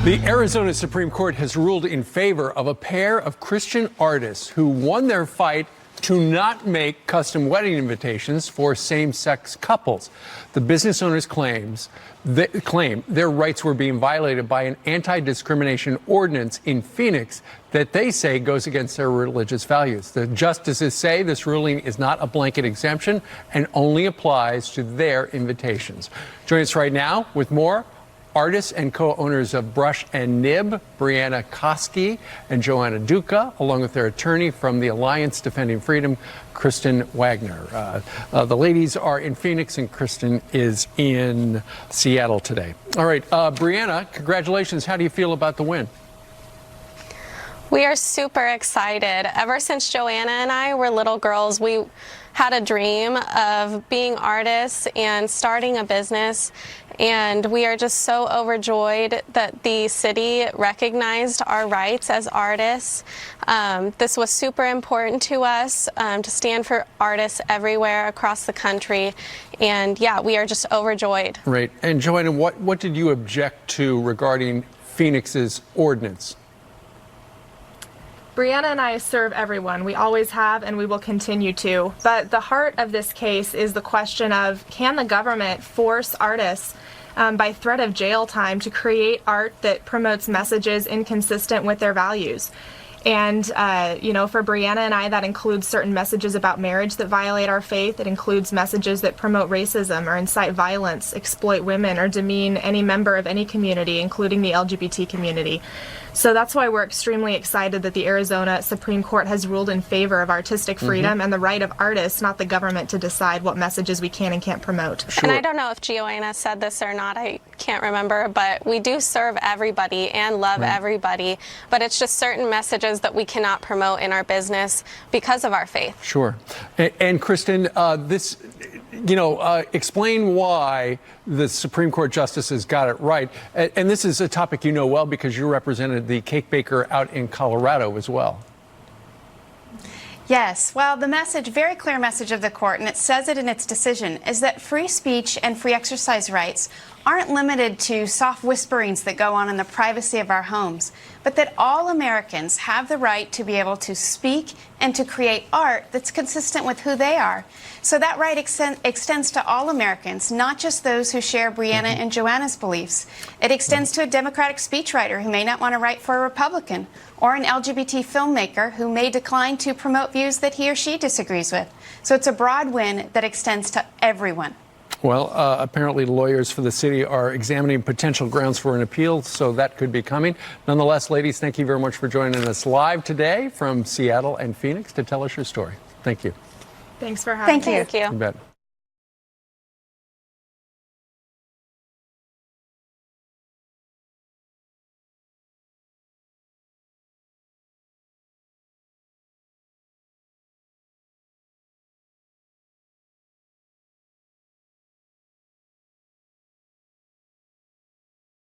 The Arizona Supreme Court has ruled in favor of a pair of Christian artists who won their fight to not make custom wedding invitations for same-sex couples. The business owners claim their rights were being violated by an anti-discrimination ordinance in Phoenix that they say goes against their religious values. The justices say this ruling is not a blanket exemption and only applies to their invitations. Join us right now with more. Artists and co-owners of Brush Nib, Breanna Koski and Joanna Duka, along with their attorney from the Alliance Defending Freedom, Kristen Wagner. The ladies are in Phoenix and Kristen is in Seattle today. All right, Breanna, congratulations. How do you feel about the win? We are super excited. Ever since Joanna and I were little girls, we had a dream of being artists and starting a business, and we are just so overjoyed that the city recognized our rights as artists. This was super important to us to stand for artists everywhere across the country, and yeah, we are just overjoyed. Right. And Joanna, what did you object to regarding Phoenix's ordinance? Breanna and I serve everyone. We always have, and we will continue to. But the heart of this case is the question of, can the government force artists by threat of jail time to create art that promotes messages inconsistent with their values? And, you know, for Breanna and I, that includes certain messages about marriage that violate our faith. It includes messages that promote racism or incite violence, exploit women, or demean any member of any community, including the LGBT community. So that's why we're extremely excited that the Arizona Supreme Court has ruled in favor of artistic freedom and the right of artists, not the government, to decide what messages we can and can't promote. Sure. And I don't know if Joanna said this or not, I can't remember, but we do serve everybody and love everybody, but it's just certain messages that we cannot promote in our business because of our faith. Sure. And Kristen, explain why the Supreme Court justices got it right. And this is a topic you know well because you represented the cake baker out in Colorado as well. Yes, well, the message, very clear message of the court, and it says it in its decision, is that free speech and free exercise rights aren't limited to soft whisperings that go on in the privacy of our homes, but that all Americans have the right to be able to speak and to create art that's consistent with who they are. So that right extends to all Americans, not just those who share Breanna and Joanna's beliefs. It extends to a Democratic speechwriter who may not want to write for a Republican, or an LGBT filmmaker who may decline to promote views that he or she disagrees with. So it's a broad win that extends to everyone. Well, apparently lawyers for the city are examining potential grounds for an appeal, so that could be coming. Nonetheless, ladies, thank you very much for joining us live today from Seattle and Phoenix to tell us your story. Thank you. Thanks for having me. Thank you. You bet.